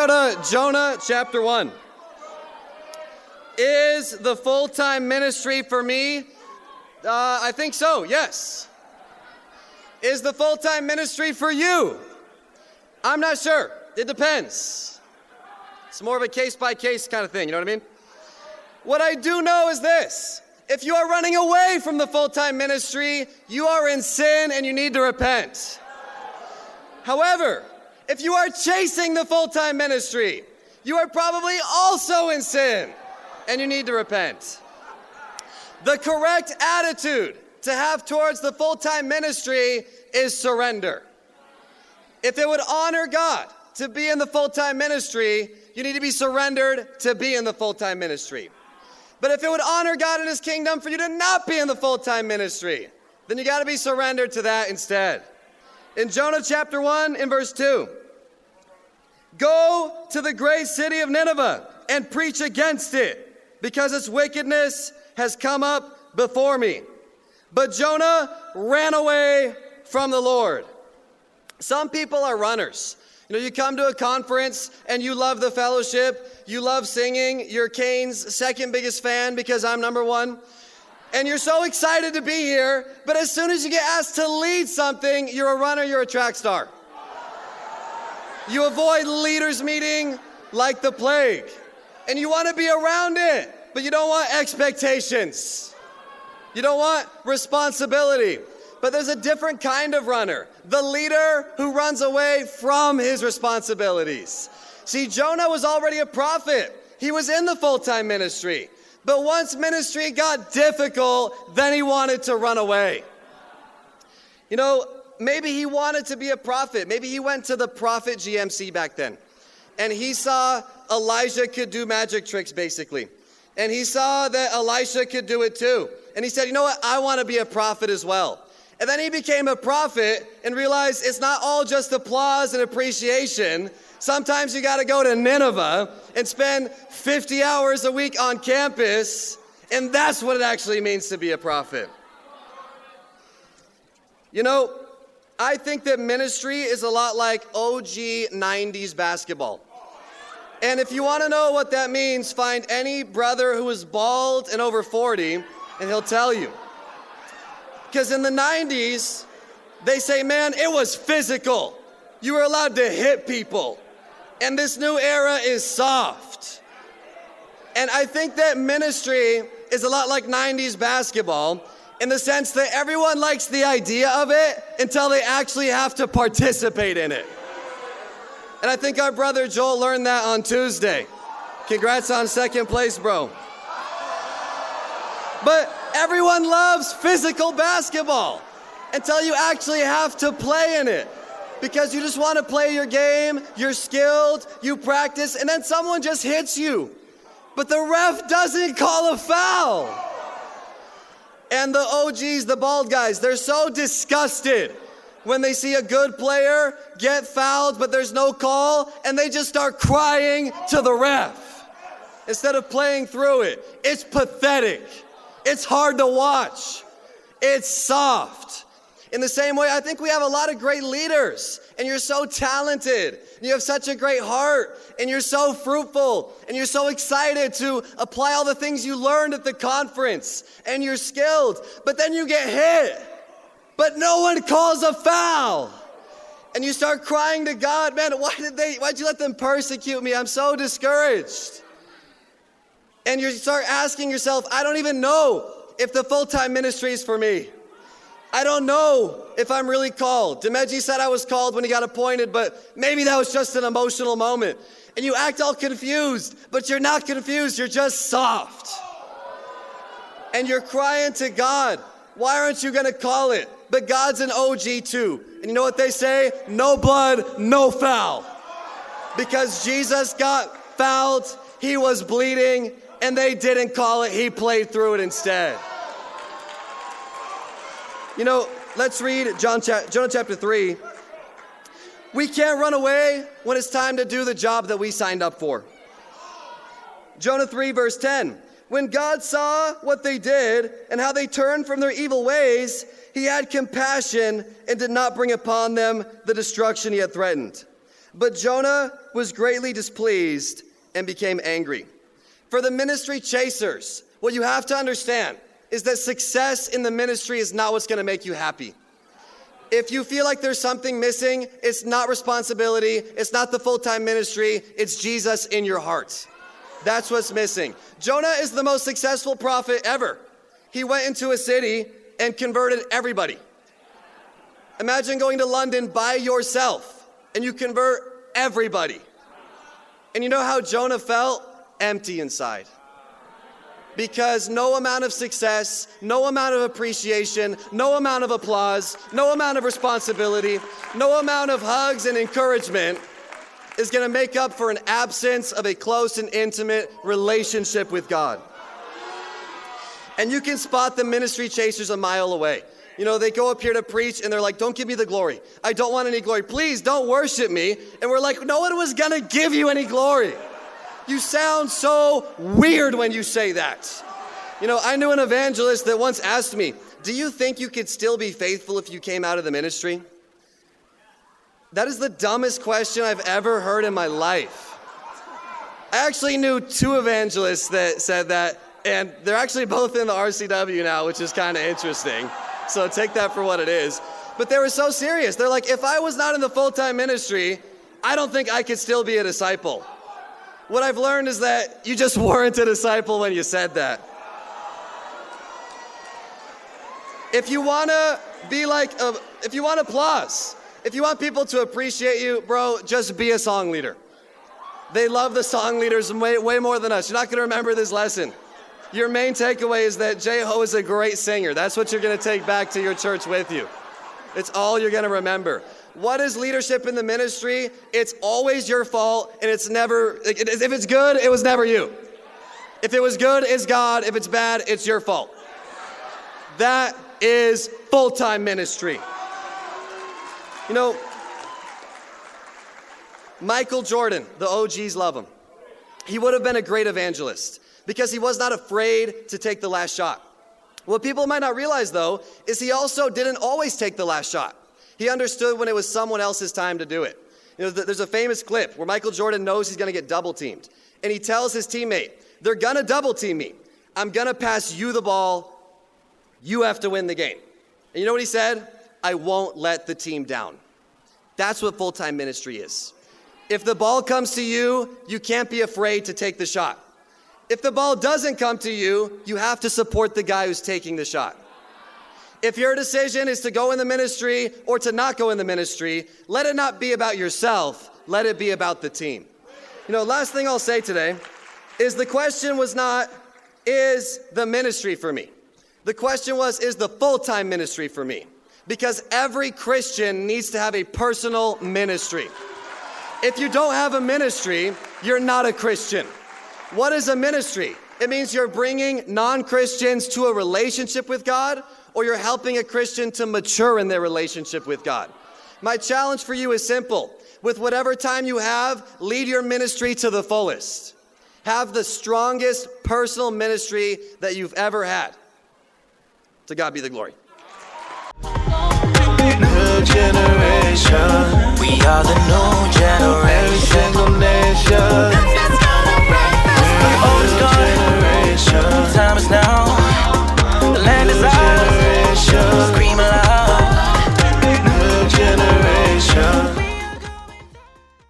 go to Jonah chapter 1. Is the full-time ministry for me? I think so, yes. Is the full-time ministry for you? I'm not sure. It depends. It's more of a case-by-case kind of thing, you know what I mean? What I do know is this. If you are running away from the full-time ministry, you are in sin and you need to repent. However, if you are chasing the full-time ministry, you are probably also in sin and you need to repent. The correct attitude to have towards the full-time ministry is surrender. If it would honor God to be in the full-time ministry, you need to be surrendered to be in the full-time ministry. But if it would honor God and His kingdom for you to not be in the full-time ministry, then you got to be surrendered to that instead. In Jonah chapter 1, in verse 2, go to the great city of Nineveh and preach against it, because its wickedness has come up before me. But Jonah ran away from the Lord. Some people are runners. You know, you come to a conference and you love the fellowship, you love singing, you're Kane's second biggest fan because I'm number one. And you're so excited to be here, but as soon as you get asked to lead something, you're a runner, you're a track star. You avoid leaders meeting like the plague. And you want to be around it, but you don't want expectations. You don't want responsibility. But there's a different kind of runner, the leader who runs away from his responsibilities. See, Jonah was already a prophet. He was in the full-time ministry. But once ministry got difficult, then he wanted to run away. You know, maybe he wanted to be a prophet. Maybe he went to the prophet GMC back then. And he saw Elijah could do magic tricks, basically. And he saw that Elisha could do it too. And he said, you know what? I want to be a prophet as well. And then he became a prophet and realized it's not all just applause and appreciation. Sometimes you got to go to Nineveh and spend 50 hours a week on campus, and that's what it actually means to be a prophet. You know, I think that ministry is a lot like OG 90s basketball. And if you want to know what that means, find any brother who is bald and over 40, and he'll tell you. Because in the 90s, they say, man, it was physical. You were allowed to hit people. And this new era is soft. And I think that ministry is a lot like 90s basketball in the sense that everyone likes the idea of it until they actually have to participate in it. And I think our brother Joel learned that on Tuesday. Congrats on second place, bro. But everyone loves physical basketball until you actually have to play in it. Because you just want to play your game, you're skilled, you practice, and then someone just hits you. But the ref doesn't call a foul. And the OGs, the bald guys, they're so disgusted when they see a good player get fouled, but there's no call, and they just start crying to the ref instead of playing through it. It's pathetic. It's hard to watch. It's soft. In the same way, I think we have a lot of great leaders, and you're so talented, and you have such a great heart, and you're so fruitful, and you're so excited to apply all the things you learned at the conference, and you're skilled, but then you get hit, but no one calls a foul, and you start crying to God, man, why'd you let them persecute me? I'm so discouraged. And you start asking yourself, I don't even know if the full-time ministry is for me. I don't know if I'm really called. Demeji said I was called when he got appointed, but maybe that was just an emotional moment. And you act all confused, but you're not confused, you're just soft. And you're crying to God, why aren't you gonna call it? But God's an OG too. And you know what they say? No blood, no foul. Because Jesus got fouled, he was bleeding, and they didn't call it, he played through it instead. You know, let's read Jonah chapter 3. We can't run away when it's time to do the job that we signed up for. Jonah 3 verse 10. When God saw what they did and how they turned from their evil ways, he had compassion and did not bring upon them the destruction he had threatened. But Jonah was greatly displeased and became angry. For the ministry chasers, what you have to understand is that success in the ministry is not what's going to make you happy. If you feel like there's something missing, it's not responsibility, it's not the full-time ministry, it's Jesus in your heart. That's what's missing. Jonah is the most successful prophet ever. He went into a city and converted everybody. Imagine going to London by yourself and you convert everybody. And you know how Jonah felt? Empty inside. Because no amount of success, no amount of appreciation, no amount of applause, no amount of responsibility, no amount of hugs and encouragement is going to make up for an absence of a close and intimate relationship with God. And you can spot the ministry chasers a mile away. You know, they go up here to preach and they're like, don't give me the glory. I don't want any glory. Please don't worship me. And we're like, no one was going to give you any glory. You sound so weird when you say that. You know, I knew an evangelist that once asked me, do you think you could still be faithful if you came out of the ministry? That is the dumbest question I've ever heard in my life. I actually knew 2 evangelists that said that, and they're actually both in the RCW now, which is kind of interesting. So take that for what it is. But they were so serious. They're like, if I was not in the full-time ministry, I don't think I could still be a disciple. What I've learned is that you just weren't a disciple when you said that. If you want to be like, if you want applause, if you want people to appreciate you, bro, just be a song leader. They love the song leaders way more than us. You're not going to remember this lesson. Your main takeaway is that J-Ho is a great singer. That's what you're going to take back to your church with you. It's all you're going to remember. What is leadership in the ministry? It's always your fault, and it's never, if it's good, it was never you. If it was good, it's God. If it's bad, it's your fault. That is full-time ministry. You know, Michael Jordan, the OGs love him. He would have been a great evangelist because he was not afraid to take the last shot. What people might not realize, though, is he also didn't always take the last shot. He understood when it was someone else's time to do it. You know, there's a famous clip where Michael Jordan knows he's going to get double teamed. And he tells his teammate, they're going to double team me. I'm going to pass you the ball. You have to win the game. And you know what he said? I won't let the team down. That's what full-time ministry is. If the ball comes to you, you can't be afraid to take the shot. If the ball doesn't come to you, you have to support the guy who's taking the shot. If your decision is to go in the ministry or to not go in the ministry, let it not be about yourself. Let it be about the team. You know, last thing I'll say today is the question was not, is the ministry for me? The question was, is the full-time ministry for me? Because every Christian needs to have a personal ministry. If you don't have a ministry, you're not a Christian. What is a ministry? It means you're bringing non-Christians to a relationship with God, or you're helping a Christian to mature in their relationship with God. My challenge for you is simple. With whatever time you have, lead your ministry to the fullest. Have the strongest personal ministry that you've ever had. To God be the glory. New generation, we are the new generation. Every single nation.